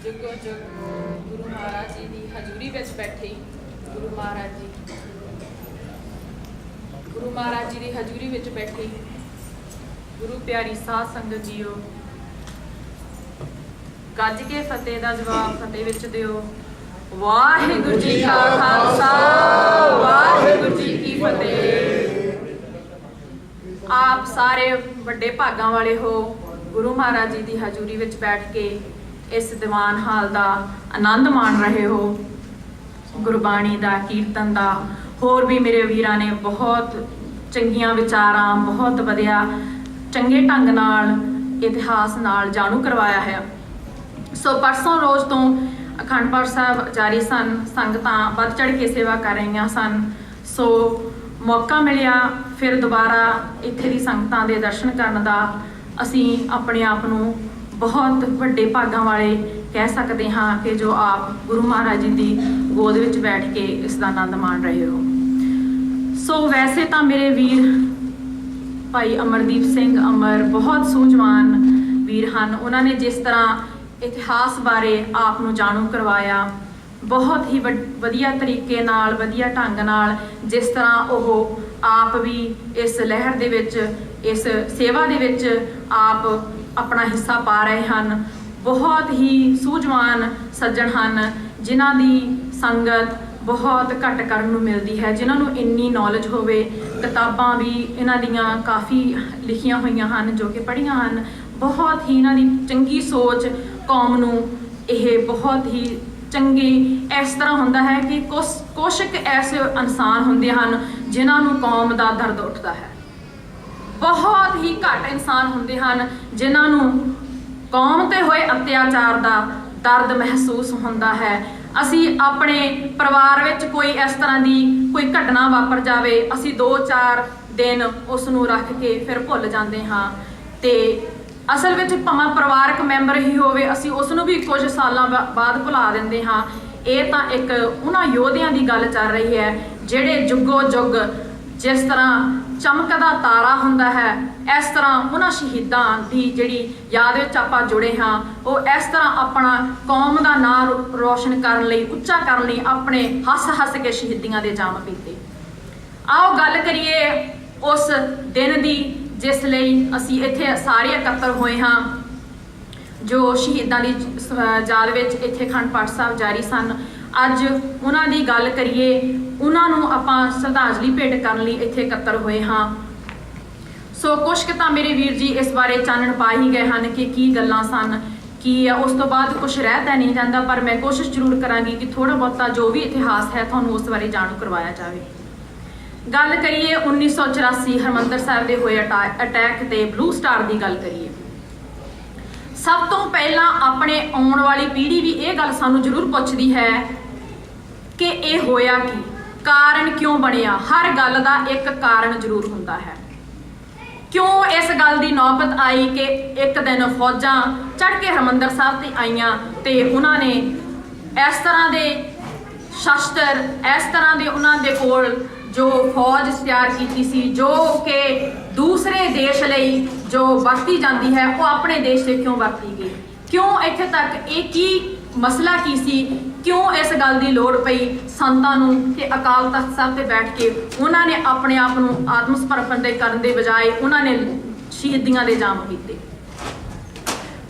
जुगो जुग गुरु महाराज जी की हजूरी में बैठे गुरु महाराज जी की हजूरी में बैठे गुरु प्यारी साध संगत जीओ, गज के फतेह का जवाब फतेह विच दिओ। वाहिगुरू जी का खालसा वाहिगुरू जी की फतेह। आप सारे बड़े भागां वाले हो, गुरु महाराज जी की हजूरी में बैठ के इस दीवान हाल का आनंद मान रहे हो, गुरबाणी का कीर्तन का। होर भी मेरे वीरां ने बहुत चंगियां विचारां, बहुत वधिया चंगे ढंग नाल इतिहास नाल जाणू करवाया है। सो परसों रोज़ तो अखंड पाठ साहब जारी सन, संगतां वध चढ़ के सेवा कर रही सन। सो मौका मिलिया फिर दोबारा इत्थे दी संगतां दे दर्शन करन दा। असीं अपने आप नूं बहुत वड्डे भागां वाले कह सकते हाँ कि जो आप गुरु महाराज जी की गोद विच बैठ के इसका आनंद मान रहे हो। सो वैसे तो मेरे वीर भाई अमरदीप सिंह अमर बहुत सूझवान वीर हैं। उन्होंने जिस तरह इतिहास बारे आप नूं जाणू करवाया, बहुत ही वधिया तरीके नाल वधिया ढंग नाल, जिस तरह वो आप भी इस लहर दे विच इस सेवा दे विच आप अपना हिस्सा पा रहे हैं। बहुत ही सूझवान सज्जन हैं जिन्हां दी संगत बहुत घट करन नूं मिलती है, जिन्होंने इन्नी नॉलेज होवे। किताबां भी इन्हां दियां काफ़ी लिखियां हुईयां हैं जो कि पढ़ियां हैं। बहुत ही इन्हां दी चंगी सोच कौम नूं यह बहुत ही चंगी इस तरह होंदा है कि कुछ ऐसे इंसान होंदे हैं जिन्हां नूं कौम दा दर्द उठदा है। बहुत ही घट इंसान होंदे हैं जिन्हां नूं कौम ते होए अत्याचार दा दर्द महसूस होंदा है। असी अपने परिवार विच कोई इस तरह की कोई घटना वापर जाए, असी 2-4 दिन उस नूं रख के फिर भुल जाते हाँ। तो असल में भावें परिवारक मैंबर ही होवे, असी उस नूं भी कुछ सालों बाद भुला दिंदे हाँ। ये तो एक उन्हां योद्धियां की गल चल रही है जिहड़े जुगो जुग जिस तरह चमकदा तारा हुंदा है, इस तरह उन्हां शहीदां की जिहड़ी याद विच आपां जुड़े हाँ। वो इस तरह अपना कौम का नाम रोशन करने लई, उच्चा करने लई अपने हस हस के शहीदियां दे जाम पीते। आओ गल करिए उस दिन की जिस लिए असी इत्थे सारे इकट्ठे हुए हाँ, जो शहीदों की याद में इत्थे अखंड पाठ साहब जारी सन। अज उन्हां दी गल करिए, उन्होंने आपां श्रद्धांजलि भेंट करने लिए इत्थे इकट्ठे हुए हाँ। सो कुछ तो मेरे वीर जी इस बारे चानण पा ही गए हैं कि की गल्लां सन, कि उस तो बाद कुछ रह तो नहीं जाता, पर मैं कोशिश जरूर करांगी कि थोड़ा बहुता जो भी इतिहास है तुहानूं उस बारे जाणू करवाया जाए। गल करिए 1984 हरमंदर साहिब दे होए अटैक ते ब्लू स्टार की गल करिए। सब तो पहला अपने आने वाली पीढ़ी भी ये गल सानू जरूर पुछदी है कि ये होया की, कारण क्यों बनिया। हर गल का एक कारण जरूर हुंदा है। क्यों इस गल की नौबत आई कि एक दिन फौजां चढ़ के हरमंदर साहब ते आईयां ते उन्होंने इस तरह के शस्त्र, इस तरह के उन्होंने कोल जो फौज तैयार की सी, जो कि दूसरे देश लई जो वरती जाती है, वो अपने देश से क्यों वरती गई, क्यों इत्थे तक एक ही मसला की सी, क्यों इस गल की लोड़ पई संतां नूं कि अकाल तख्त साहब ते बैठ के उन्होंने अपने आप नूं आत्म समर्पण दे करन दे बजाय उन्होंने शहीदियां दे जाम कीते।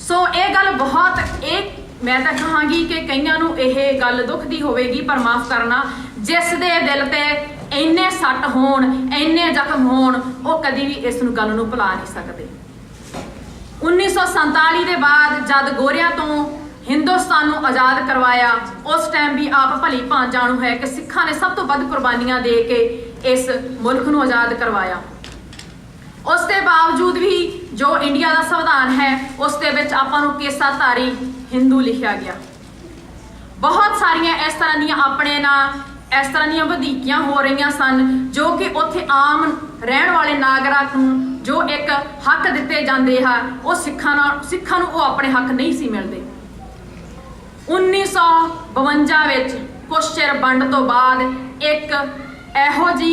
सो ये गल बहुत एक मैं तो कहांगी कि कईयां नूं यह गल दुख दी होवेगी, पर माफ़ करना जिस दे दिल ते इन्ने सट होण, इन्ने जख्म होण, वो कभी भी इस गल नूं भुला नहीं सकते। 1947 के बाद जद गोरियां तो हिंदुस्तान नूं आज़ाद करवाया, उस टाइम भी आप भली भांत जाणू है कि सिखां ने सब तो वध कुर्बानियां दे के इस मुल्क नूं आज़ाद करवाया। उसके बावजूद भी जो इंडिया का संविधान है उसके विच आपां नूं केसाधारी हिंदू लिखा गया। बहुत सारिया इस तरह दी अपने ना इस तरह दी वधीकियां हो रही सन, जो कि उत्थे आम रहन वाले नागरिक नूं जो एक हक दिते जाते हैं, वो सिखां नूं वो अपने हक नहीं सी मिलते। 1952 विच कुछ चिर वंड तो बाद एक इहो जी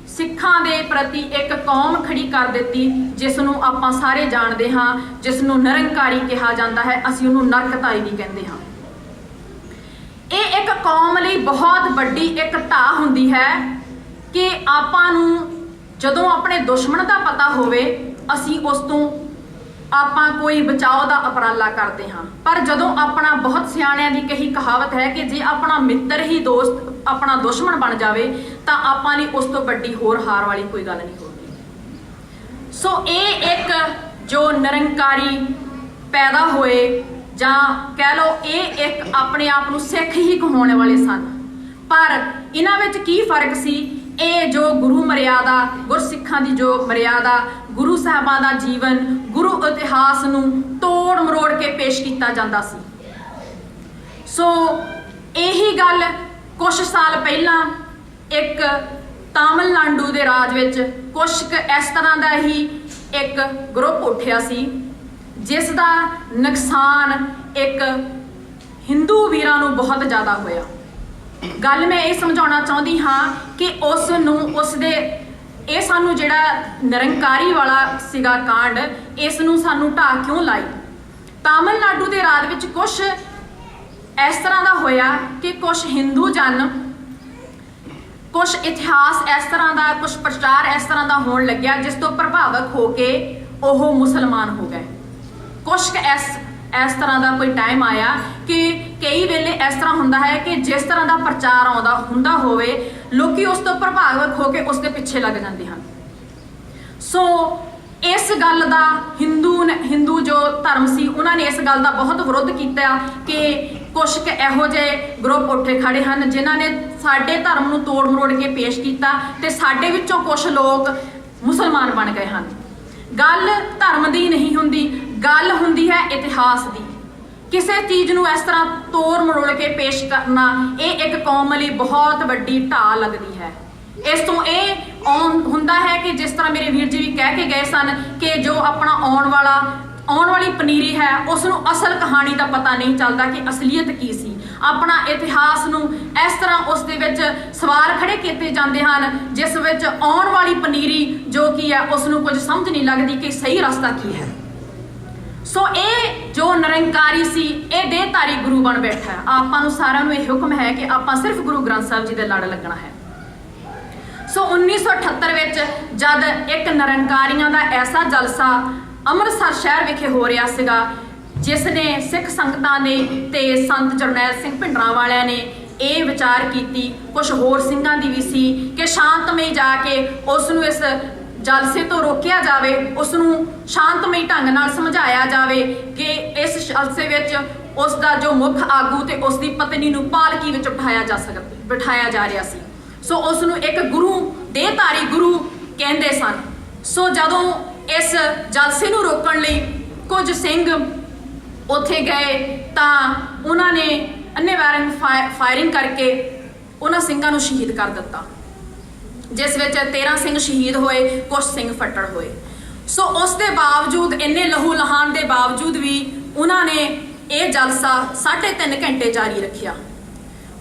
सिखां दे प्रति एक कौम खड़ी कर दी जिसनों आपां सारे जानते हाँ, जिसनों निरंकारी कहा जाता है, असीं उहनूं नरकताई भी कहते हाँ। ये एक कौम लई बहुत बड़ी एक ढाह हुंदी है कि आपां नूं जदों अपने दुश्मन का पता होवे असीं उस तों आपां कोई बचाव का उपराला करते हाँ, पर जदों अपना बहुत सियाणियां दी कही कहावत है कि जे अपना मित्र ही दोस्त अपना दुश्मन बन जाए तो आपां लई उस तो बड़ी होर हार वाली कोई गल नहीं होगी। सो ये एक जो निरंकारी पैदा होए जां कह लो ये एक अपने आप नूं सिख ही कहाने वाले सन, पर इन्हां विच की फर्क सी। ये जो गुरु मर्यादा, गुरसिखां दी जो मर्यादा, गुरु साहबां दा जीवन, गुरु इतिहास नूं तोड़ मरोड़ के पेश किया जाता सी। सो यही गल कुछ साल पहला एक तमिलनाडु के राज विच कुछ इस तरह का ही एक ग्रुप उठिया सी, जिसका नुकसान एक हिंदू वीरां नूं बहुत ज़्यादा होया। गल मैं ये समझाना चाहती हाँ कि उसदे ये सानू जिहड़ा निरंकारी वाला सीगा कांड, इसनूं सानू ढाह क्यों लाई। तमिलनाडु के राज विच कुछ इस तरह का होया कि कुछ हिंदू जन, कुछ इतिहास इस तरह का, कुछ प्रचार इस तरह का होने लग्या जिस तो प्रभावित होके ओह मुसलमान हो गए। कुछ इस तरह का कोई टाइम आया कि कई वेले इस तरह होंदा है कि जिस तरह का प्रचार आउंदा हुंदा होवे लोग उस तो प्रभावित होकर उसके पिछे लग जाते हैं। सो इस गल का हिंदू जो धर्म सी उन्होंने इस गल का बहुत विरोध किया कि कुछ इहो जे ग्रुप उठे खड़े हैं जिन्होंने साडे धर्म नूं तोड़ मरोड़ के पेश किया ते साडे विचों कुछ लोग मुसलमान बन गए हैं। गल धर्म की नहीं हुंदी, गल हुंदी है इतिहास की। किसी चीज़ नूं इस तरह तोड़ मरोड़ के पेश करना ये एक कौम लई बहुत वड्डी ढाह लगती है। इस तो ये हुंदा है कि जिस तरह मेरे वीर जी भी कह के गए सन कि जो अपना आउण वाली पनीरी है उसनूं असल कहानी का पता नहीं चलता कि असलीयत की सी। अपना इतिहास नूं इस तरह उस दे विच सवाल खड़े किए जाते हैं जिस विच आउण वाली पनीरी जो की है उसनूं कुछ समझ नहीं लगती कि सही रास्ता की है। सो ये जो निरंकारी सी ये देहधारी गुरु बन बैठा है। आपां नूं सारिआं नूं ये हुक्म है कि आपां सिर्फ गुरु ग्रंथ साहिब जी दे लड़ लगना है। ਸੋ 1978 ਵਿੱਚ ਜਦ ਇੱਕ ਨਿਰੰਕਾਰੀਆਂ ਦਾ ਐਸਾ ਜਲਸਾ ਅੰਮ੍ਰਿਤਸਰ ਸ਼ਹਿਰ ਵਿਖੇ ਹੋ ਰਿਹਾ ਸੀਗਾ, ਜਿਸ ਨੇ ਸਿੱਖ ਸੰਗਤਾਂ ਨੇ ਤੇ ਸੰਤ ਜਰਨੈਲ ਸਿੰਘ ਭਿੰਡਰਾਂ ਨੇ ਇਹ ਵਿਚਾਰ ਕੀਤੀ, ਕੁਝ ਹੋਰ ਸਿੰਘਾਂ ਦੀ ਵੀ ਸੀ ਕਿ ਸ਼ਾਂਤਮਈ ਜਾ ਕੇ ਉਸ ਨੂੰ ਇਸ ਜਲਸੇ ਤੋਂ ਰੋਕਿਆ ਜਾਵੇ, ਉਸ ਨੂੰ ਸ਼ਾਂਤਮਈ ਢੰਗ ਨਾਲ ਸਮਝਾਇਆ ਜਾਵੇ ਕਿ ਇਸ ਜਲਸੇ ਵਿੱਚ ਉਸ ਦਾ ਜੋ ਮੁੱਖ ਆਗੂ ਤੇ ਉਸ ਦੀ ਪਤਨੀ ਨੂੰ ਪਾਲਕੀ ਵਿੱਚ ਬਿਠਾਇਆ ਜਾ ਰਿਹਾ ਸੀ। ਸੋ ਉਸ ਨੂੰ ਇੱਕ ਗੁਰੂ ਦੇਹਧਾਰੀ ਗੁਰੂ ਕਹਿੰਦੇ ਸਨ। ਸੋ ਜਦੋਂ ਇਸ ਜਲਸੇ ਨੂੰ ਰੋਕਣ ਲਈ ਕੁਝ ਸਿੰਘ ਉੱਥੇ ਗਏ ਤਾਂ ਉਹਨਾਂ ਨੇ ਅੰਨ੍ਹੇਵਾਹ ਫਾਇਰਿੰਗ ਕਰਕੇ ਉਹਨਾਂ ਸਿੰਘਾਂ ਨੂੰ ਸ਼ਹੀਦ ਕਰ ਦਿੱਤਾ, ਜਿਸ ਵਿੱਚ 13 ਸਿੰਘ ਸ਼ਹੀਦ ਹੋਏ, ਕੁਝ ਸਿੰਘ ਫੱਟੜ ਹੋਏ। ਸੋ ਉਸ ਦੇ ਬਾਵਜੂਦ, ਇੰਨੇ ਲਹੂ ਲਹਾਨ ਦੇ ਬਾਵਜੂਦ ਵੀ ਉਹਨਾਂ ਨੇ ਇਹ ਜਲਸਾ 3.5 ਘੰਟੇ ਜਾਰੀ ਰੱਖਿਆ।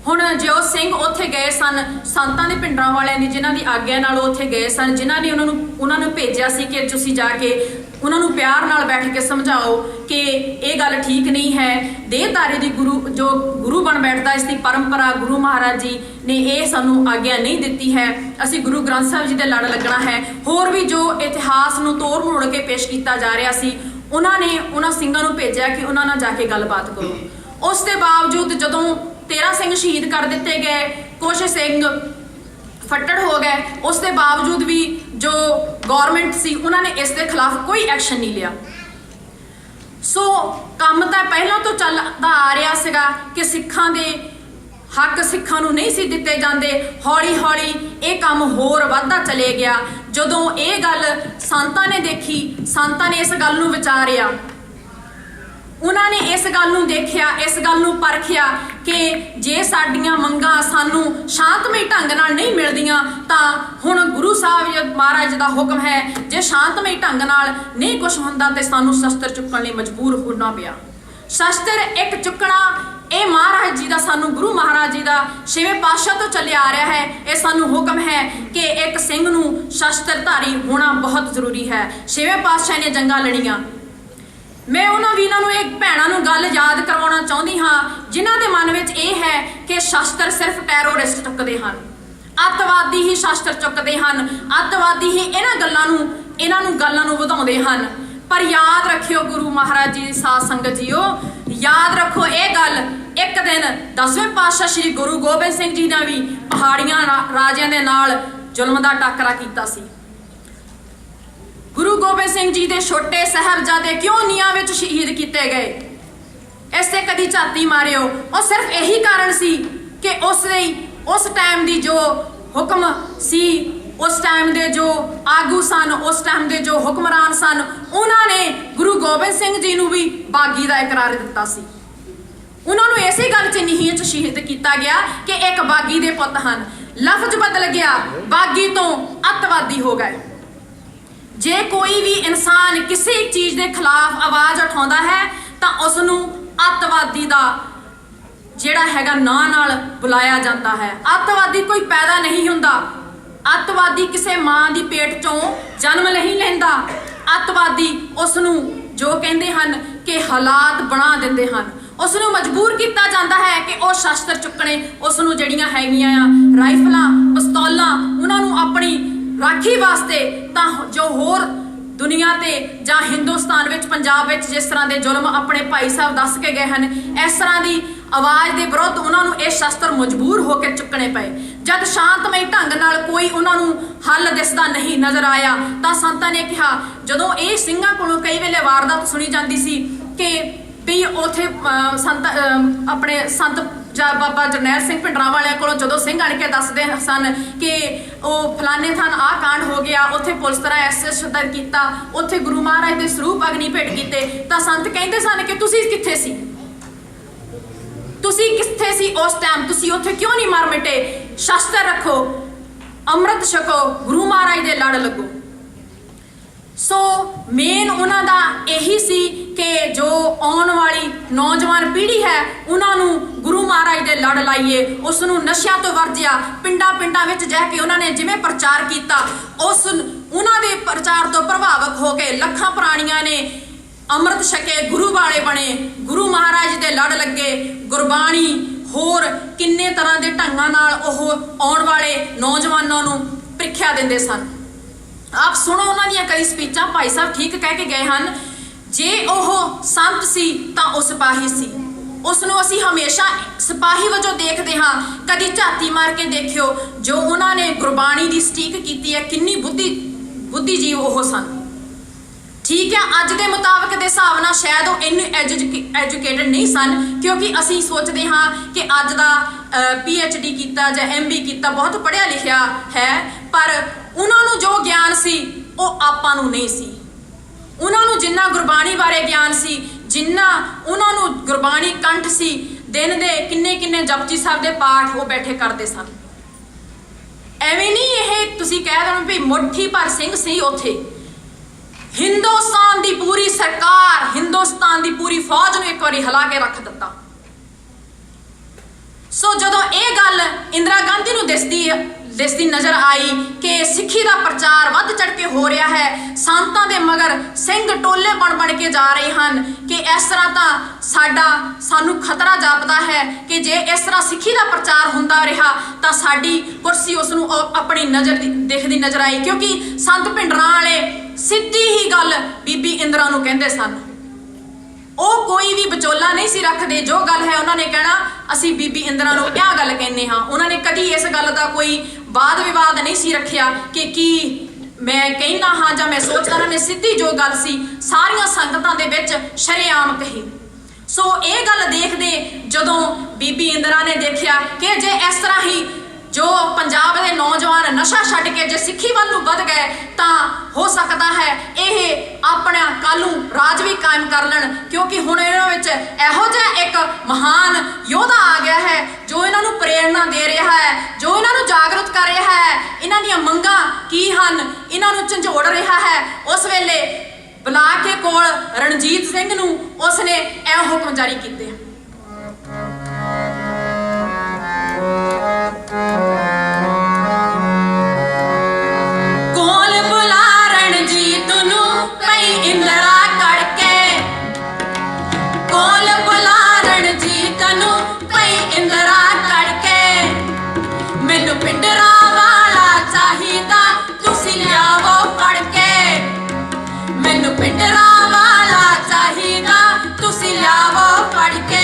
ਹੁਣ ਜੋ ਸਿੰਘ ਉੱਥੇ ਗਏ ਸਨ, ਸੰਤਾਂ ਦੇ ਭਿੰਡਰਾਂ ਵਾਲਿਆਂ ਦੀ ਜਿਨ੍ਹਾਂ ਦੀ ਆਗਿਆ ਨਾਲ ਉੱਥੇ ਗਏ ਸਨ, ਜਿਨ੍ਹਾਂ ਨੇ ਉਹਨਾਂ ਨੂੰ ਭੇਜਿਆ ਸੀ ਕਿ ਤੁਸੀਂ ਜਾ ਕੇ ਉਹਨਾਂ ਨੂੰ ਪਿਆਰ ਨਾਲ ਬੈਠ ਕੇ ਸਮਝਾਓ ਕਿ ਇਹ ਗੱਲ ਠੀਕ ਨਹੀਂ ਹੈ, ਦੇਹਧਾਰੀ ਦੀ ਜੋ ਗੁਰੂ ਬਣ ਬੈਠਦਾ, ਇਸ ਦੀ ਪਰੰਪਰਾ ਗੁਰੂ ਮਹਾਰਾਜ ਜੀ ਨੇ ਇਹ ਸਾਨੂੰ ਆਗਿਆ ਨਹੀਂ ਦਿੱਤੀ ਹੈ, ਅਸੀਂ ਗੁਰੂ ਗ੍ਰੰਥ ਸਾਹਿਬ ਜੀ ਦੇ ਲੜ ਲੱਗਣਾ ਹੈ। ਹੋਰ ਵੀ ਜੋ ਇਤਿਹਾਸ ਨੂੰ ਤੋੜ ਮਰੋੜ ਕੇ ਪੇਸ਼ ਕੀਤਾ ਜਾ ਰਿਹਾ ਸੀ, ਉਹਨਾਂ ਨੇ ਉਹਨਾਂ ਸਿੰਘਾਂ ਨੂੰ ਭੇਜਿਆ ਕਿ ਉਹਨਾਂ ਨਾਲ ਜਾ ਕੇ ਗੱਲਬਾਤ ਕਰੋ। ਉਸ ਦੇ ਬਾਵਜੂਦ ਜਦੋਂ 13 ਸਿੰਘ ਸ਼ਹੀਦ ਕਰ ਦਿੱਤੇ ਗਏ, ਕੁਝ ਸਿੰਘ ਫੱਟੜ ਹੋ ਗਏ, ਉਸ ਦੇ ਬਾਵਜੂਦ ਵੀ ਜੋ ਗਵਰਨਮੈਂਟ ਸੀ ਉਹਨਾਂ ਨੇ ਇਸ ਦੇ ਖਿਲਾਫ ਕੋਈ ਐਕਸ਼ਨ ਨਹੀਂ ਲਿਆ। ਸੋ ਕੰਮ ਤਾਂ ਪਹਿਲਾਂ ਤੋਂ ਚੱਲਦਾ ਆ ਰਿਹਾ ਸੀਗਾ ਕਿ ਸਿੱਖਾਂ ਦੇ ਹੱਕ ਸਿੱਖਾਂ ਨੂੰ ਨਹੀਂ ਸੀ ਦਿੱਤੇ ਜਾਂਦੇ। ਹੌਲੀ ਹੌਲੀ ਇਹ ਕੰਮ ਹੋਰ ਵੱਧਦਾ ਚਲੇ ਗਿਆ। ਜਦੋਂ ਇਹ ਗੱਲ ਸੰਤਾਂ ਨੇ ਦੇਖੀ, ਸੰਤਾਂ ਨੇ ਇਸ ਗੱਲ ਨੂੰ ਵਿਚਾਰਿਆ, ਉਹਨਾਂ ਨੇ ਇਸ ਗੱਲ ਨੂੰ ਦੇਖਿਆ, ਇਸ ਗੱਲ ਨੂੰ ਪਰਖਿਆ ਕਿ ਜੇ ਸਾਡੀਆਂ ਮੰਗਾਂ ਸਾਨੂੰ ਸ਼ਾਂਤਮਈ ਢੰਗ ਨਾਲ ਨਹੀਂ ਮਿਲਦੀਆਂ ਤਾਂ ਹੁਣ ਗੁਰੂ ਸਾਹਿਬ ਮਹਾਰਾਜ ਦਾ ਹੁਕਮ ਹੈ, ਜੇ ਸ਼ਾਂਤਮਈ ਢੰਗ ਨਾਲ ਨਹੀਂ ਕੁਝ ਹੁੰਦਾ ਤੇ ਸਾਨੂੰ ਸ਼ਸਤਰ ਚੁੱਕਣ ਲਈ ਮਜਬੂਰ ਹੋਣਾ ਪਿਆ। ਸ਼ਸਤਰ ਇੱਕ ਚੁੱਕਣਾ ਇਹ ਮਹਾਰਾਜ ਜੀ ਦਾ, ਸਾਨੂੰ ਗੁਰੂ ਮਹਾਰਾਜ ਜੀ ਦਾ 6ਵੇਂ ਪਾਤਸ਼ਾਹ ਤੋਂ ਚੱਲਿਆ ਆ ਰਿਹਾ ਹੈ। ਇਹ ਸਾਨੂੰ ਹੁਕਮ ਹੈ ਕਿ ਇੱਕ ਸਿੰਘ ਨੂੰ ਸ਼ਸਤਰਧਾਰੀ ਹੋਣਾ ਬਹੁਤ ਜ਼ਰੂਰੀ ਹੈ। 6ਵੇਂ ਪਾਤਸ਼ਾਹ ਨੇ ਜੰਗਾਂ ਲੜੀਆਂ। ਮੈਂ ਉਹਨਾਂ ਵੀਰਾਂ ਨੂੰ, ਇੱਕ ਭੈਣਾਂ ਨੂੰ ਗੱਲ ਯਾਦ ਕਰਵਾਉਣਾ ਚਾਹੁੰਦੀ ਹਾਂ ਜਿਨ੍ਹਾਂ ਦੇ ਮਨ ਵਿੱਚ ਇਹ ਹੈ ਕਿ ਸ਼ਸਤਰ ਸਿਰਫ ਟੈਰੋਰਿਸਟ ਚੁੱਕਦੇ ਹਨ, ਅੱਤਵਾਦੀ ਹੀ ਸ਼ਸਤਰ ਚੁੱਕਦੇ ਹਨ, ਅੱਤਵਾਦੀ ਹੀ ਇਹਨਾਂ ਗੱਲਾਂ ਨੂੰ ਵਧਾਉਂਦੇ ਹਨ। ਪਰ ਯਾਦ ਰੱਖਿਓ ਗੁਰੂ ਮਹਾਰਾਜ ਜੀ ਦੀ ਸਾਧ ਸੰਗਤ ਜੀਓ, ਯਾਦ ਰੱਖੋ ਇਹ ਗੱਲ, ਇੱਕ ਦਿਨ 10ਵੇਂ ਪਾਤਸ਼ਾਹ ਸ੍ਰੀ ਗੁਰੂ ਗੋਬਿੰਦ ਸਿੰਘ ਜੀ ਨੇ ਵੀ ਪਹਾੜੀਆਂ ਰਾਜਿਆਂ ਦੇ ਨਾਲ ਜ਼ੁਲਮ ਦਾ ਟਾਕਰਾ ਕੀਤਾ ਸੀ। ਗੁਰੂ ਗੋਬਿੰਦ ਸਿੰਘ ਜੀ ਦੇ ਛੋਟੇ ਸਾਹਿਬਜ਼ਾਦੇ ਕਿਉਂ ਨੀਹਾਂ ਵਿੱਚ ਸ਼ਹੀਦ ਕੀਤੇ ਗਏ, ਇਸ ਤੇ ਕਦੀ ਝਾਤੀ ਮਾਰਿਓ। ਉਹ ਸਿਰਫ ਇਹੀ ਕਾਰਨ ਸੀ ਕਿ ਉਸ ਟਾਈਮ ਦੀ ਜੋ ਹੁਕਮ ਸੀ, ਉਸ ਟਾਈਮ ਦੇ ਜੋ ਆਗੂ ਸਨ, ਉਸ ਟਾਈਮ ਦੇ ਜੋ ਹੁਕਮਰਾਨ ਸਨ, ਉਹਨਾਂ ਨੇ ਗੁਰੂ ਗੋਬਿੰਦ ਸਿੰਘ ਜੀ ਨੂੰ ਵੀ ਬਾਗੀ ਦਾ ਇਕਰਾਰ ਦਿੱਤਾ ਸੀ। ਉਹਨਾਂ ਨੂੰ ਇਸੇ ਗੱਲ 'ਚ ਨੀਹਾਂ 'ਚ ਸ਼ਹੀਦ ਕੀਤਾ ਗਿਆ ਕਿ ਇੱਕ ਬਾਗੀ ਦੇ ਪੁੱਤ ਹਨ। ਲਫ਼ਜ਼ ਬਦਲ ਗਿਆ, ਬਾਗੀ ਤੋਂ ਅੱਤਵਾਦੀ ਹੋ ਗਏ। ਜੇ ਕੋਈ ਵੀ ਇਨਸਾਨ ਕਿਸੇ ਚੀਜ਼ ਦੇ ਖਿਲਾਫ ਆਵਾਜ਼ ਉਠਾਉਂਦਾ ਹੈ ਤਾਂ ਉਸ ਨੂੰ ਅੱਤਵਾਦੀ ਦਾ ਜਿਹੜਾ ਹੈਗਾ ਨਾਂ ਨਾਲ ਬੁਲਾਇਆ ਜਾਂਦਾ ਹੈ। ਅੱਤਵਾਦੀ ਕੋਈ ਪੈਦਾ ਨਹੀਂ ਹੁੰਦਾ, ਅੱਤਵਾਦੀ ਕਿਸੇ ਮਾਂ ਦੀ ਪੇਟ ਚੋਂ ਜਨਮ ਨਹੀਂ ਲੈਂਦਾ। ਅੱਤਵਾਦੀ ਉਸ ਨੂੰ ਜੋ ਕਹਿੰਦੇ ਹਨ ਕਿ ਹਾਲਾਤ ਬਣਾ ਦਿੰਦੇ ਹਨ, ਉਸ ਨੂੰ ਮਜਬੂਰ ਕੀਤਾ ਜਾਂਦਾ ਹੈ ਕਿ ਉਹ ਸ਼ਸਤਰ ਚੁੱਕਣੇ, ਉਸ ਨੂੰ ਜਿਹੜੀਆਂ ਹੈਗੀਆਂ ਆ ਰਾਈਫਲਾਂ, ਪਿਸਤੌਲਾਂ, ਉਹਨਾਂ ਨੂੰ ਆਪਣੀ ਰਾਖੀ ਵਾਸਤੇ, ਤਾਂ ਜੋ ਹੋਰ ਦੁਨੀਆ ਤੇ ਜਾਂ ਹਿੰਦੁਸਤਾਨ ਵਿੱਚ, ਪੰਜਾਬ ਵਿੱਚ ਜਿਸ ਤਰ੍ਹਾਂ ਦੇ ਜ਼ੁਲਮ ਆਪਣੇ ਭਾਈ ਸਾਹਿਬ ਦੱਸ ਕੇ ਗਏ ਹਨ, ਇਸ ਤਰ੍ਹਾਂ ਦੀ ਆਵਾਜ਼ ਦੇ ਵਿਰੁੱਧ ਉਹਨਾਂ ਨੂੰ ਇਹ ਸ਼ਸਤਰ ਮਜਬੂਰ ਹੋ ਕੇ ਚੁੱਕਣੇ ਪਏ। ਜਦ ਸ਼ਾਂਤਮਈ ਢੰਗ ਨਾਲ ਕੋਈ ਉਹਨਾਂ ਨੂੰ ਹੱਲ ਦਿਸਦਾ ਨਹੀਂ ਨਜ਼ਰ ਆਇਆ ਤਾਂ ਸੰਤਾਂ ਨੇ ਕਿਹਾ, ਜਦੋਂ ਇਹ ਸਿੰਘਾਂ ਕੋਲੋਂ ਕਈ ਵੇਲੇ ਵਾਰਦਾਤ ਸੁਣੀ ਜਾਂਦੀ ਸੀ ਕਿ ਵੀ ਉੱਥੇ ਸੰਤ ਬਾਬਾ ਜਰਨੈਲ ਸਿੰਘ ਭਿੰਡਰਾਂ ਵਾਲਿਆਂ ਕੋਲੋਂ ਜਦੋਂ ਸਿੰਘ ਆਣ ਕੇ ਦੱਸਦੇ ਸਨ ਕਿ ਉਹ ਫਲਾਣੇ ਥਾਂ ਆਹ ਕਾਂਡ ਹੋ ਗਿਆ, ਉੱਥੇ ਪੁਲਿਸ ਤਰ੍ਹਾਂ ਐਸਐਸ ਸ਼ੁੱਧਰ ਕੀਤਾ, ਉੱਥੇ ਗੁਰੂ ਮਹਾਰਾਜ ਦੇ ਸਰੂਪ ਅਗਨੀ ਭੇਟ ਕੀਤੇ, ਤਾਂ ਸੰਤ ਕਹਿੰਦੇ ਸਨ ਕਿ ਤੁਸੀਂ ਕਿੱਥੇ ਸੀ, ਤੁਸੀਂ ਕਿੱਥੇ ਸੀ ਉਸ ਟਾਈਮ, ਤੁਸੀਂ ਉੱਥੇ ਕਿਉਂ ਨਹੀਂ ਮਰ ਮਿਟੇ? ਸ਼ਸਤਰ ਰੱਖੋ, ਅੰਮ੍ਰਿਤ ਛਕੋ, ਗੁਰੂ ਮਹਾਰਾਜ ਦੇ ਲੜ ਲੱਗੋ। ਸੋ ਮੇਨ ਉਹਨਾਂ ਦਾ ਇਹੀ ਸੀ ਕਿ ਜੋ ਆਉਣ ਵਾਲੀ ਨੌਜਵਾਨ ਪੀੜ੍ਹੀ ਹੈ ਉਹਨਾਂ ਨੂੰ ਗੁਰੂ ਮਹਾਰਾਜ ਦੇ ਲੜ ਲਾਈਏ, ਉਸ ਨੂੰ ਨਸ਼ਿਆਂ ਤੋਂ ਵਰਜਿਆ। ਪਿੰਡਾਂ ਵਿੱਚ ਜਾ ਕੇ ਉਹਨਾਂ ਨੇ ਜਿਵੇਂ ਪ੍ਰਚਾਰ ਕੀਤਾ, ਉਹਨਾਂ ਦੇ ਪ੍ਰਚਾਰ ਤੋਂ ਪ੍ਰਭਾਵਿਤ ਹੋ ਕੇ ਲੱਖਾਂ ਪ੍ਰਾਣੀਆਂ ਨੇ ਅੰਮ੍ਰਿਤ ਛਕੇ, ਗੁਰੂ ਵਾਲੇ ਬਣੇ, ਗੁਰੂ ਮਹਾਰਾਜ ਦੇ ਲੜ ਲੱਗੇ। ਗੁਰਬਾਣੀ ਹੋਰ ਕਿੰਨੇ ਤਰ੍ਹਾਂ ਦੇ ਢੰਗਾਂ ਨਾਲ ਉਹ ਆਉਣ ਵਾਲੇ ਨੌਜਵਾਨਾਂ ਨੂੰ ਪ੍ਰੀਖਿਆ ਦਿੰਦੇ ਸਨ। ਆਪ ਸੁਣੋ ਉਹਨਾਂ ਦੀਆਂ ਕਈ ਸਪੀਚਾਂ। ਭਾਈ ਸਾਹਿਬ ਠੀਕ ਕਹਿ ਕੇ ਗਏ ਹਨ, ਜੇ ਉਹ ਸੰਤ ਸੀ ਤਾਂ ਉਹ ਸਿਪਾਹੀ ਸੀ। ਉਸ ਨੂੰ ਅਸੀਂ ਹਮੇਸ਼ਾ ਸਿਪਾਹੀ ਵਜੋਂ ਦੇਖਦੇ ਹਾਂ। ਕਦੀ ਝਾਤੀ ਮਾਰ ਕੇ ਦੇਖਿਓ ਜੋ ਉਹਨਾਂ ਨੇ ਗੁਰਬਾਣੀ ਦੀ ਸਟੀਕ ਕੀਤੀ ਹੈ, ਕਿੰਨੀ ਬੁੱਧੀਜੀਵ ਉਹ ਸਨ। ਠੀਕ ਹੈ, ਅੱਜ ਦੇ ਮੁਤਾਬਕ ਦੇ ਹਿਸਾਬ ਨਾਲ ਸ਼ਾਇਦ ਉਹ ਇੰਨੇ ਐਜੂਕੇਟਡ ਨਹੀਂ ਸਨ, ਕਿਉਂਕਿ ਅਸੀਂ ਸੋਚਦੇ ਹਾਂ ਕਿ ਅੱਜ ਦਾ PhD ਕੀਤਾ ਜਾਂ MB ਕੀਤਾ ਬਹੁਤ ਪੜ੍ਹਿਆ ਲਿਖਿਆ ਹੈ, ਪਰ ਉਹਨਾਂ ਨੂੰ ਜੋ ਗਿਆਨ ਸੀ ਉਹ ਆਪਾਂ ਨੂੰ ਨਹੀਂ ਸੀ। ਉਹਨਾਂ ਨੂੰ ਜਿੰਨਾ ਗੁਰਬਾਣੀ ਬਾਰੇ ਗਿਆਨ ਸੀ, ਜਿੰਨਾ ਉਹਨਾਂ ਨੂੰ ਗੁਰਬਾਣੀ ਕੰਠ ਸੀ, ਦਿਨ ਦੇ ਕਿੰਨੇ ਕਿੰਨੇ ਜਪਜੀ ਸਾਹਿਬ ਦੇ ਪਾਠ ਉਹ ਬੈਠੇ ਕਰਦੇ ਸਨ। ਐਵੇਂ ਨਹੀਂ ਇਹ ਤੁਸੀਂ ਕਹਿ ਦੋ ਵੀ ਮੁੱਠੀ ਭਰ ਸਿੰਘ ਸੀ ਉੱਥੇ। ਹਿੰਦੁਸਤਾਨ ਦੀ ਪੂਰੀ ਸਰਕਾਰ, ਹਿੰਦੁਸਤਾਨ ਦੀ ਪੂਰੀ ਫੌਜ ਨੂੰ ਇੱਕ ਵਾਰੀ ਹਿਲਾ ਕੇ ਰੱਖ ਦਿੱਤਾ। ਸੋ ਜਦੋਂ ਇਹ ਗੱਲ ਇੰਦਰਾ ਗਾਂਧੀ ਨੂੰ ਦਿਸਦੀ ਨਜ਼ਰ ਆਈ ਕਿ ਸਿੱਖੀ ਦਾ ਪ੍ਰਚਾਰ ਵੱਧ ਚੜ ਕੇ ਹੋ ਰਿਹਾ ਹੈ, ਸੰਤਾਂ ਦੇ ਮਗਰ ਸਿੰਘ ਟੋਲੇ ਬਣ ਕੇ ਜਾ ਰਹੇ ਹਨ, ਕਿ ਇਸ ਤਰ੍ਹਾਂ ਤਾਂ ਸਾਨੂੰ ਖਤਰਾ ਜਾਪਦਾ ਹੈ ਕਿ ਜੇ ਇਸ ਤਰ੍ਹਾਂ ਸਿੱਖੀ ਦਾ ਪ੍ਰਚਾਰ ਹੁੰਦਾ ਰਿਹਾ ਤਾਂ ਸਾਡੀ ਕੁਰਸੀ ਉਸ ਨੂੰ ਆਪਣੀ ਦਿਖਦੀ ਨਜ਼ਰ ਆਈ। ਕਿਉਂਕਿ ਸੰਤ ਭਿੰਡਰਾਂ ਵਾਲੇ ਸਿੱਧੀ ਹੀ ਗੱਲ ਬੀਬੀ ਇੰਦਰਾ ਨੂੰ ਕਹਿੰਦੇ ਸਨ। ਉਹ ਕੋਈ ਵੀ ਵਿਚੋਲਾ ਨਹੀਂ ਸੀ ਰੱਖਦੇ। ਜੋ ਗੱਲ ਹੈ ਉਹਨਾਂ ਨੇ ਕਹਿਣਾ ਅਸੀਂ ਬੀਬੀ ਇੰਦਰਾ ਨੂੰ ਇਹ ਗੱਲ ਕਹਿੰਦੇ ਹਾਂ। ਉਹਨਾਂ ਨੇ ਕਦੀ ਇਸ ਗੱਲ ਦਾ ਕੋਈ ਵਾਦ ਵਿਵਾਦ ਨਹੀਂ ਸੀ ਰੱਖਿਆ ਕਿ ਕੀ ਮੈਂ ਕਹਿਣਾ ਹਾਂ ਜਾਂ ਮੈਂ ਸੋਚਦਾ। ਉਹਨਾਂ ਨੇ ਸਿੱਧੀ ਜੋ ਗੱਲ ਸੀ ਸਾਰੀਆਂ ਸੰਗਤਾਂ ਦੇ ਵਿੱਚ ਸ਼ਰੇਆਮ ਕਹੀ। ਸੋ ਇਹ ਗੱਲ ਦੇਖਦੇ ਜਦੋਂ ਬੀਬੀ ਇੰਦਰਾ ਨੇ ਦੇਖਿਆ ਕਿ ਜੇ ਇਸ ਤਰ੍ਹਾਂ ਹੀ ਜੋ ਪੰਜਾਬ ਦੇ ਨੌਜਵਾਨ ਨਸ਼ਾ ਛੱਡ ਕੇ ਜੇ ਸਿੱਖੀ ਵੱਲ ਨੂੰ ਵੱਧ ਗਏ ਤਾਂ ਹੋ ਸਕਦਾ ਹੈ ਇਹ ਆਪਣਾ ਕੱਲ੍ਹ ਨੂੰ ਰਾਜ ਵੀ ਕਾਇਮ ਕਰ ਲੈਣ। ਕਿਉਂਕਿ ਹੁਣ ਇਹਨਾਂ ਵਿੱਚ ਇਹੋ ਜਿਹਾ ਇੱਕ ਮਹਾਨ ਯੋਧਾ ਆ ਗਿਆ ਹੈ ਜੋ ਇਹਨਾਂ ਨੂੰ ਪ੍ਰੇਰਨਾ ਦੇ ਰਿਹਾ ਹੈ, ਜੋ ਇਹਨਾਂ ਨੂੰ ਜਾਗਰੂਕ ਕਰ ਰਿਹਾ ਹੈ। ਇਹਨਾਂ ਦੀਆਂ ਮੰਗਾਂ ਕੀ ਹਨ, ਇਹਨਾਂ ਨੂੰ ਝੰਜੋੜ ਰਿਹਾ ਹੈ। ਉਸ ਵੇਲੇ ਬੁਲਾ ਕੇ ਕੋਲ ਰਣਜੀਤ ਸਿੰਘ ਨੂੰ ਉਸਨੇ ਇਹ ਹੁਕਮ ਜਾਰੀ ਕੀਤੇ। ਕੋਲ ਬੁਲਾ ਰਣਜੀਤ ਨੂੰ ਪਈ ਇੰਦਰਾ ਕੜਕੇ, ਕੋਲ ਬੁਲਾ ਰਣਜੀਤ ਨੂੰ ਪਈ ਇੰਦਰਾ ਕੜਕੇ, ਮੈਨੂੰ ਪਿੰਡਰਾ ਵਾਲਾ ਚਾਹੀਦਾ ਤੁਸੀਂ ਲਿਆਵੋ ਫੜ ਕੇ, ਮੈਨੂੰ ਪਿੰਡਰਾ ਵਾਲਾ ਚਾਹੀਦਾ ਤੁਸੀਂ ਲਿਆਵੋ ਫੜ ਕੇ।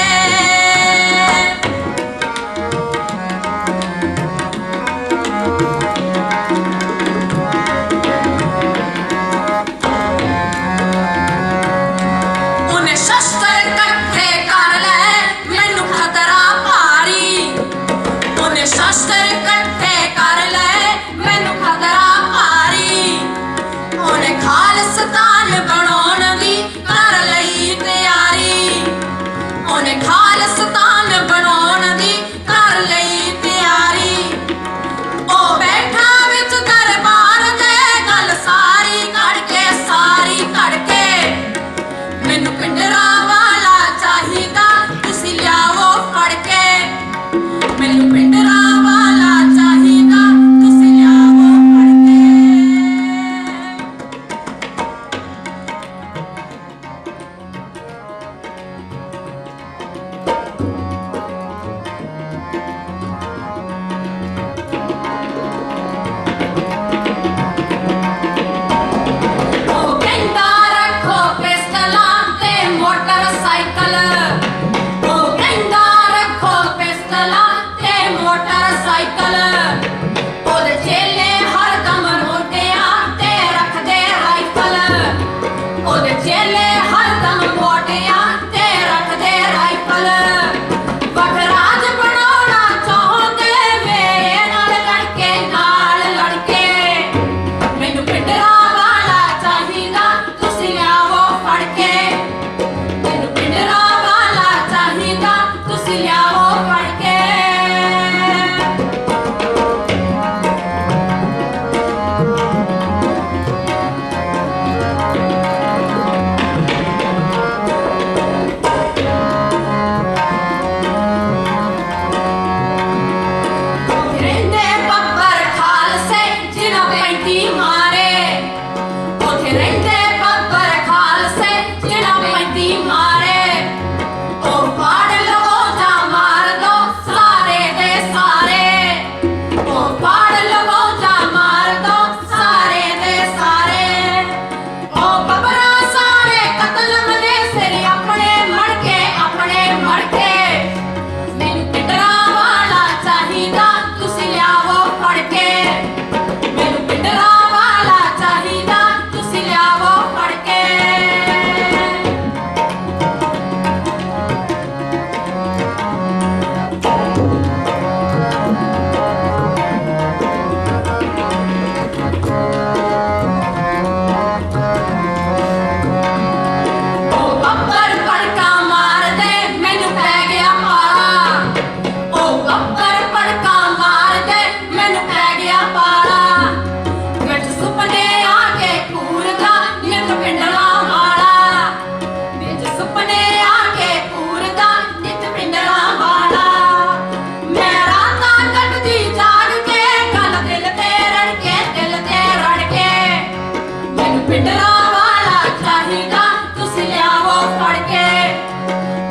पिंडरा वाला चाहिदा तुसी लियावो फड़ के,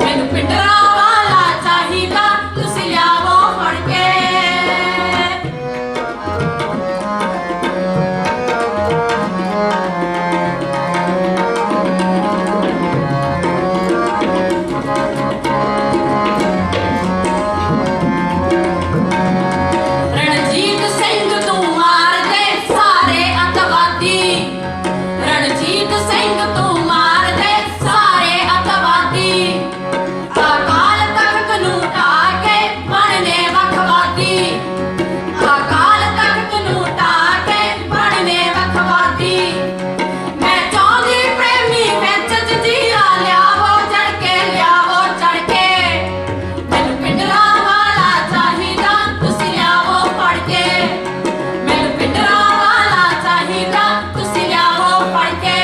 मैनू पिंडरा वाला चाहिदा तुसी लियावो फड़ के। रणजीत सिंह तू मार दे सारे अतवादी, रणजीत सिंह तू मार दे सारे अतवादी। अकाल तख्त नू ढा के बनने वखवादी, अकाल तख्त नू ढा के बनने वखवादी। मैं चाहती प्रेमी विच जजीरा लियावो चढ़ के, लियावो चढ़ के। मैनू पिंडरा वाला चाहिदा तुसी लियावो फड़ के, मैनू पिंडरा वाला चाहिदा तुसी लियावो फड़ के,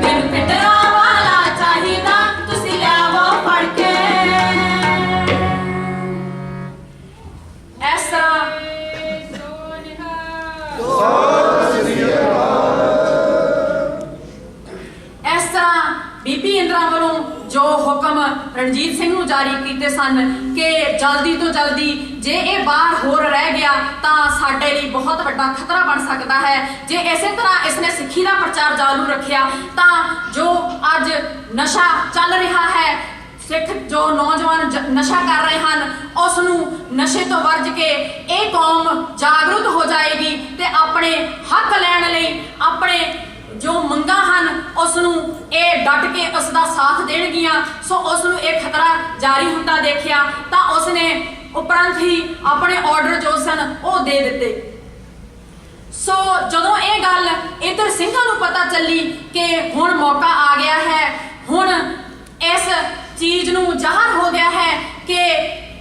मैनू पिंडरा वाला चाहिदा तुसी लियावो फड़ के। इस तरह इस तरह बीबी इंदिरा वालों जो हुक्म रणजीत सिंह ਨੂੰ ਜਾਰੀ ਕੀਤੇ ਸਨ ਕਿ ਜਲਦੀ ਤੋਂ ਜਲਦੀ ਜੇ ਇਹ ਬਾਹਰ ਹੋਰ ਰਹਿ ਗਿਆ ਤਾਂ ਸਾਡੇ ਲਈ ਬਹੁਤ ਵੱਡਾ ਖਤਰਾ ਬਣ ਸਕਦਾ ਹੈ। ਜੇ ਇਸੇ ਤਰ੍ਹਾਂ ਇਸਨੇ ਸਿੱਖੀ ਦਾ ਪ੍ਰਚਾਰ ਚਾਲੂ ਰੱਖਿਆ ਤਾਂ ਜੋ ਅੱਜ ਨਸ਼ਾ ਚੱਲ ਰਿਹਾ ਹੈ, ਸਿੱਖ ਜੋ ਨੌਜਵਾਨ ਨਸ਼ਾ ਕਰ ਰਹੇ ਹਨ, ਉਸ ਨੂੰ ਨਸ਼ੇ ਤੋਂ ਵਰਜ ਕੇ ਇਹ ਕੌਮ ਜਾਗਰੂਕ ਹੋ ਜਾਏਗੀ ਤੇ ਆਪਣੇ ਹੱਕ ਲੈਣ ਲਈ ਆਪਣੇ ਜੋ ਮੰਗਾਂ ਹਨ ਉਸ ਨੂੰ ਇਹ ਡਟ ਕੇ ਉਸ ਦਾ ਸਾਥ ਦੇਣਗੀਆਂ। ਸੋ ਉਸ ਨੂੰ ਇਹ ਖਤਰਾ ਜਾਰੀ ਹੁੰਦਾ ਦੇਖਿਆ ਤਾਂ ਉਸ ਨੇ ਉਪਰੰਤ ਹੀ ਆਪਣੇ ਆਰਡਰ ਜੋ ਸਨ ਉਹ ਦੇ ਦਿੱਤੇ। ਸੋ ਜਦੋਂ ਇਹ ਗੱਲ ਇੱਧਰ ਸਿੰਘਾਂ ਨੂੰ ਪਤਾ ਚੱਲੀ ਕਿ ਹੁਣ ਮੌਕਾ ਆ ਗਿਆ ਹੈ, ਹੁਣ ਇਸ ਚੀਜ਼ ਨੂੰ ਜ਼ਾਹਰ ਹੋ ਗਿਆ ਹੈ ਕਿ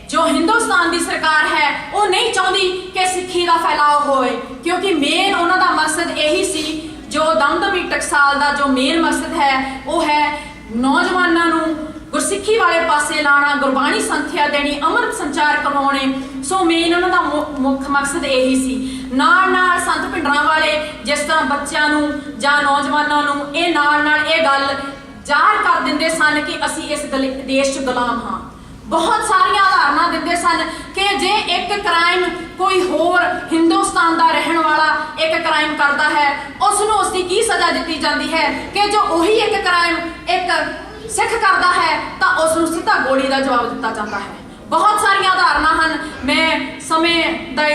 ਜੋ ਹਿੰਦੁਸਤਾਨ ਦੀ ਸਰਕਾਰ ਹੈ ਉਹ ਨਹੀਂ ਚਾਹੁੰਦੀ ਕਿ ਸਿੱਖੀ ਦਾ ਫੈਲਾਅ ਹੋਏ, ਕਿਉਂਕਿ ਮੇਨ ਉਹਨਾਂ ਦਾ ਮਕਸਦ ਇਹੀ ਸੀ। ਜੋ ਦਮਦਮੀ ਟਕਸਾਲ ਦਾ ਜੋ ਮੇਨ ਮਕਸਦ ਹੈ ਉਹ ਹੈ ਨੌਜਵਾਨਾਂ ਨੂੰ ਗੁਰਸਿੱਖੀ ਵਾਲੇ ਪਾਸੇ ਲਾਣਾ, ਗੁਰਬਾਣੀ ਸੰਥਿਆ ਦੇਣੀ, ਅੰਮ੍ਰਿਤ ਸੰਚਾਰ ਕਰਵਾਉਣੇ। ਸੋ ਮੇਨ ਉਹਨਾਂ ਦਾ ਮੁੱਖ ਮਕਸਦ ਇਹੀ ਸੀ। ਨਾਲ ਨਾਲ ਸੰਤ ਭਿੰਡਰਾਂ ਵਾਲੇ ਜਿਸ ਤਰ੍ਹਾਂ ਬੱਚਿਆਂ ਨੂੰ ਜਾਂ ਨੌਜਵਾਨਾਂ ਨੂੰ ਇਹ ਨਾਲ ਨਾਲ ਇਹ ਗੱਲ ਜ਼ਾਹਰ ਕਰ ਦਿੰਦੇ ਸਨ ਕਿ ਅਸੀਂ ਇਸ ਦੇਸ਼ 'ਚ ਗੁਲਾਮ ਹਾਂ। ਬਹੁਤ ਸਾਰੀਆਂ ਉਦਾਹਰਨਾਂ ਦਿੰਦੇ ਸਨ ਕਿ ਜੇ ਇੱਕ ਕ੍ਰਾਈਮ ਕੋਈ ਹੋਰ ਹਿੰਦੁਸਤਾਨ ਦਾ ਰਹਿਣ ਵਾਲਾ ਇੱਕ ਕ੍ਰਾਈਮ ਕਰਦਾ ਹੈ ਉਸ ਨੂੰ ਉਸ ਦੀ ਕੀ ਸਜ਼ਾ ਦਿੱਤੀ ਜਾਂਦੀ ਹੈ ਕਿ ਜੋ ਉਹੀ ਇੱਕ ਕ੍ਰਾਈਮ ਇੱਕ ਸਿੱਖ ਕਰਦਾ ਹੈ ਤਾਂ ਉਸ ਨੂੰ ਸਿੱਧਾ ਗੋਲੀ ਦਾ ਜਵਾਬ ਦਿੱਤਾ ਜਾਂਦਾ ਹੈ। ਬਹੁਤ ਸਾਰੀਆਂ ਉਦਾਹਰਨਾਂ ਹਨ। ਮੈਂ ਸਮੇਂ ਦਾ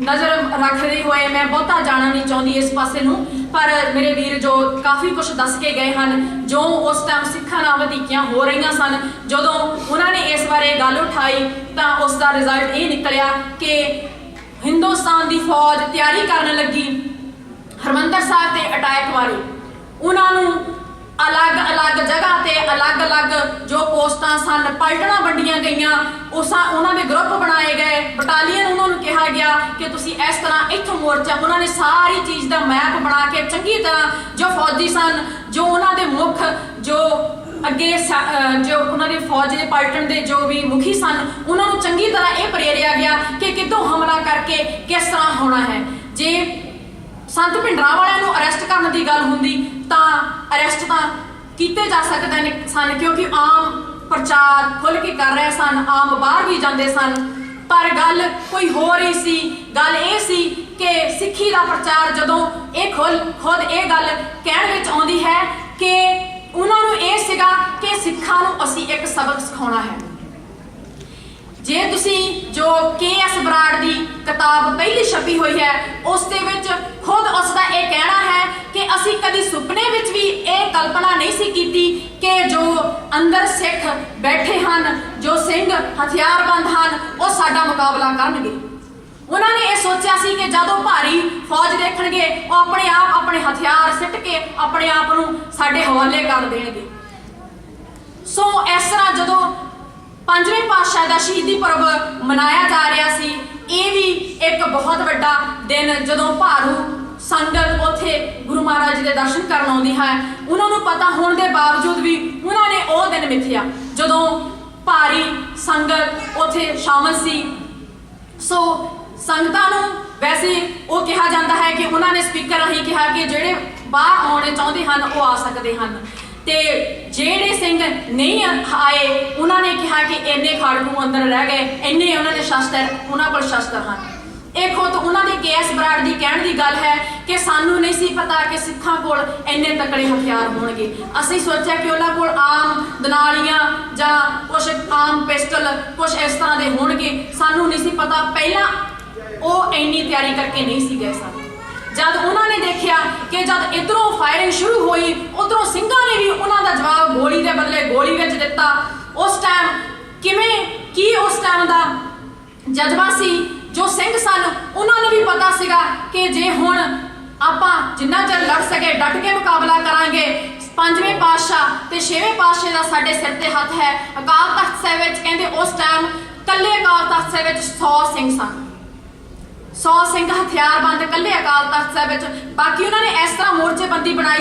ਨਜ਼ਰ ਰੱਖਦੇ ਹੋਏ ਮੈਂ ਬਹੁਤਾ ਜਾਣਾ ਨਹੀਂ ਚਾਹੁੰਦੀ ਇਸ ਪਾਸੇ ਨੂੰ, ਪਰ ਮੇਰੇ ਵੀਰ ਜੋ ਕਾਫੀ ਕੁਝ ਦੱਸ ਕੇ ਗਏ ਹਨ ਜੋ ਉਸ ਟਾਈਮ ਸਿੱਖਾਂ ਨਾਲ ਵਧੀਕੀਆਂ ਹੋ ਰਹੀਆਂ ਸਨ। ਜਦੋਂ ਉਹਨਾਂ ਨੇ ਇਸ ਬਾਰੇ ਗੱਲ ਉਠਾਈ ਤਾਂ ਉਸ ਦਾ ਰਿਜ਼ਲਟ ਇਹ ਨਿਕਲਿਆ ਕਿ ਹਿੰਦੁਸਤਾਨ ਦੀ ਫੌਜ ਤਿਆਰੀ ਕਰਨ ਲੱਗੀ ਹਰਿਮੰਦਰ ਸਾਹਿਬ ਤੇ ਅਟੈਕ ਵਾਲੀ। ਉਹਨਾਂ ਨੂੰ ਅਲੱਗ-ਅਲੱਗ ਜਗ੍ਹਾ ਤੇ ਅਲੱਗ-ਅਲੱਗ ਜੋ ਪੋਸਟਾਂ ਸਨ ਪਲਟਣਾ ਵੰਡੀਆਂ ਗਈਆਂ। ਉਹਨਾਂ ਦੇ ਗਰੁੱਪ ਬਣਾਏ ਗਏ, ਬਟਾਲੀਅਨ ਉਹਨਾਂ ਨੂੰ ਕਿਹਾ ਗਿਆ ਕਿ ਤੁਸੀਂ ਇਸ ਤਰ੍ਹਾਂ ਇੱਥੋਂ ਮੋਰਚਾ। ਉਹਨਾਂ ਨੇ ਸਾਰੀ ਚੀਜ਼ ਦਾ ਮੈਪ ਬਣਾ ਕੇ ਚੰਗੀ ਤਰ੍ਹਾਂ ਜੋ ਫੌਜੀ ਸਨ, ਜੋ ਉਹਨਾਂ ਦੇ ਮੁੱਖ ਜੋ ਅੱਗੇ ਜੋ ਉਹਨਾਂ ਦੇ ਫੌਜ ਦੇ ਪਲਟਣ ਦੇ ਜੋ ਵੀ ਮੁਖੀ ਸਨ ਉਹਨਾਂ ਨੂੰ ਚੰਗੀ ਤਰ੍ਹਾਂ ਇਹ ਪ੍ਰੇਰਿਆ ਗਿਆ ਕਿ ਕਿੱਦੋਂ ਹਮਲਾ ਕਰਕੇ ਕਿਸ ਤਰ੍ਹਾਂ ਹੋਣਾ ਹੈ। ਜੇ ਸੰਤ ਭਿੰਡਰਾਂ ਵਾਲਿਆਂ ਨੂੰ ਅਰੈਸਟ ਕਰਨ ਦੀ ਗੱਲ ਹੁੰਦੀ ਤਾਂ ਅਰੈਸਟ ਤਾਂ ਕੀਤੇ ਜਾ ਸਕਦੇ ਨੇ ਸਨ, ਕਿਉਂਕਿ ਆਮ ਪ੍ਰਚਾਰ ਖੁੱਲ੍ਹ ਕੇ ਕਰ ਰਹੇ ਸਨ, ਆਮ ਬਾਹਰ ਵੀ ਜਾਂਦੇ ਸਨ। ਪਰ ਗੱਲ ਕੋਈ ਹੋਰ ਹੀ ਸੀ। ਗੱਲ ਇਹ ਸੀ ਕਿ ਸਿੱਖੀ ਦਾ ਪ੍ਰਚਾਰ ਜਦੋਂ ਇਹ ਖੁਦ ਇਹ ਗੱਲ ਕਹਿਣ ਵਿੱਚ ਆਉਂਦੀ ਹੈ ਕਿ ਉਹਨਾਂ ਨੂੰ ਇਹ ਸੀਗਾ ਕਿ ਸਿੱਖਾਂ ਨੂੰ ਅਸੀਂ ਇੱਕ ਸਬਕ ਸਿਖਾਉਣਾ ਹੈ। ਜੇ ਤੁਸੀਂ ਜੋ ਕੇ.ਐਸ. ਬਰਾੜ ਦੀ ਕਿਤਾਬ ਪਹਿਲੀ ਛਪੀ ਹੋਈ ਹੈ ਉਸ ਦੇ ਵਿੱਚ ਖੁਦ ਉਸ ਦਾ ਇਹ ਕਹਿਣਾ ਹੈ ਕਿ ਅਸੀਂ ਕਦੀ ਸੁਪਨੇ ਵਿੱਚ ਵੀ ਇਹ ਕਲਪਨਾ ਨਹੀਂ ਸੀ ਕੀਤੀ ਕਿ ਜੋ ਅੰਦਰ ਸਿੱਖ ਬੈਠੇ ਹਨ, ਜੋ ਸਿੰਘ ਹਥਿਆਰਬੰਦ ਹਨ, ਉਹ ਸਾਡਾ ਮੁਕਾਬਲਾ ਕਰਨਗੇ। ਉਹਨਾਂ ਨੇ ਇਹ ਸੋਚਿਆ ਸੀ ਕਿ ਜਦੋਂ ਭਾਰੀ ਫੌਜ ਦੇਖਣਗੇ ਉਹ ਆਪਣੇ ਆਪ ਆਪਣੇ ਹਥਿਆਰ ਸਿੱਟ ਕੇ ਆਪਣੇ ਆਪ ਨੂੰ ਸਾਡੇ ਹਵਾਲੇ ਕਰ ਦੇਣਗੇ। ਸੋ ਇਸ ਤਰ੍ਹਾਂ ਜਦੋਂ ਪੰਜਵੇਂ ਪਾਤਸ਼ਾਹ ਦਾ ਸ਼ਹੀਦੀ ਪੁਰਬ ਮਨਾਇਆ ਜਾ ਰਿਹਾ ਸੀ, ਇਹ ਵੀ ਇੱਕ ਬਹੁਤ ਵੱਡਾ ਦਿਨ ਜਦੋਂ ਭਾਰੂ ਸੰਗਤ ਉੱਥੇ ਗੁਰੂ ਮਹਾਰਾਜ ਜੀ ਦੇ ਦਰਸ਼ਨ ਕਰਨ ਆਉਂਦੀ ਹੈ। ਉਹਨਾਂ ਨੂੰ ਪਤਾ ਹੋਣ ਦੇ ਬਾਵਜੂਦ ਵੀ ਉਹਨਾਂ ਨੇ ਉਹ ਦਿਨ ਮਿਥਿਆ ਜਦੋਂ ਭਾਰੀ ਸੰਗਤ ਉੱਥੇ ਸ਼ਾਮਲ ਸੀ। ਸੋ ਸੰਗਤਾਂ ਨੂੰ ਵੈਸੇ ਉਹ ਕਿਹਾ ਜਾਂਦਾ ਹੈ ਕਿ ਉਹਨਾਂ ਨੇ ਸਪੀਕਰ ਰਾਹੀਂ ਕਿਹਾ ਕਿ ਜਿਹੜੇ ਬਾਹਰ ਆਉਣੇ ਚਾਹੁੰਦੇ ਹਨ ਉਹ ਆ ਸਕਦੇ ਹਨ। ਤੇ ਜਿਹੜੇ ਸਿੰਘ ਨਹੀਂ ਆਏ ਉਹਨਾਂ ਨੇ ਕਿਹਾ ਕਿ ਇੰਨੇ ਖਾੜਕੂ ਅੰਦਰ ਰਹਿ ਗਏ, ਇੰਨੇ ਉਹਨਾਂ ਦੇ ਸ਼ਸਤਰ, ਉਹਨਾਂ ਕੋਲ ਸ਼ਸਤਰ ਹਨ। ਇਹ ਖੁਦ ਉਹਨਾਂ ਦੇ ਕੇ.ਐਸ. ਬਰਾੜ ਦੀ ਕਹਿਣ ਦੀ ਗੱਲ ਹੈ ਕਿ ਸਾਨੂੰ ਨਹੀਂ ਸੀ ਪਤਾ ਕਿ ਸਿੱਖਾਂ ਕੋਲ ਇੰਨੇ ਤਕੜੇ ਹਥਿਆਰ ਹੋਣਗੇ। ਅਸੀਂ ਸੋਚਿਆ ਕਿ ਉਹਨਾਂ ਕੋਲ ਆਮ ਦਨਾਲੀਆਂ ਜਾਂ ਕੁਛ ਆਮ ਪਿਸਟਲ ਕੁਛ ਇਸ ਤਰ੍ਹਾਂ ਦੇ ਹੋਣਗੇ, ਸਾਨੂੰ ਨਹੀਂ ਸੀ ਪਤਾ। ਪਹਿਲਾਂ ਉਹ ਇੰਨੀ ਤਿਆਰੀ ਕਰਕੇ ਨਹੀਂ ਸੀ ਗਏ ਸਨ। ਜਦ ਉਹਨਾਂ ਨੇ ਦੇਖਿਆ ਕਿ ਜਦ ਇੱਧਰੋਂ ਫਾਇਰਿੰਗ ਸ਼ੁਰੂ ਹੋਈ, ਉੱਧਰੋਂ ਸਿੰਘਾਂ ਨੇ ਵੀ ਉਹਨਾਂ ਦਾ ਜਵਾਬ ਗੋਲੀ ਦੇ ਬਦਲੇ ਗੋਲੀ ਵਿੱਚ ਦਿੱਤਾ। ਉਸ ਟਾਈਮ ਕੀ ਉਸ ਟਾਈਮ ਦਾ ਜਜ਼ਬਾ ਸੀ, ਜੋ ਸਿੰਘ ਸਨ ਉਹਨਾਂ ਨੂੰ ਵੀ ਪਤਾ ਸੀਗਾ ਕਿ ਜੇ ਹੁਣ ਆਪਾਂ ਜਿੰਨਾ ਚਿਰ ਲੜ ਸਕੇ ਡਟ ਕੇ ਮੁਕਾਬਲਾ ਕਰਾਂਗੇ। ਪੰਜਵੇਂ ਪਾਤਸ਼ਾਹ ਤੇ ਛੇਵੇਂ ਪਾਤਸ਼ਾਹ ਦਾ ਸਾਡੇ ਸਿਰ ਤੇ ਹੱਥ ਹੈ। ਅਕਾਲ ਤਖਤ ਸਾਹਿਬ ਵਿੱਚ ਕਹਿੰਦੇ ਉਸ ਟਾਈਮ ਇਕੱਲੇ ਅਕਾਲ ਤਖਤ ਸਾਹਿਬ ਵਿੱਚ 100 ਸਿੰਘ ਸਨ, 100 ਸਿੰਘ ਹਥਿਆਰਬੰਦ ਇਕੱਲੇ ਅਕਾਲ ਤਖਤ ਸਾਹਿਬ ਵਿੱਚ। ਬਾਕੀ ਉਹਨਾਂ ਨੇ ਇਸ ਤਰ੍ਹਾਂ ਮੋਰਚੇਬੰਦੀ ਬਣਾਈ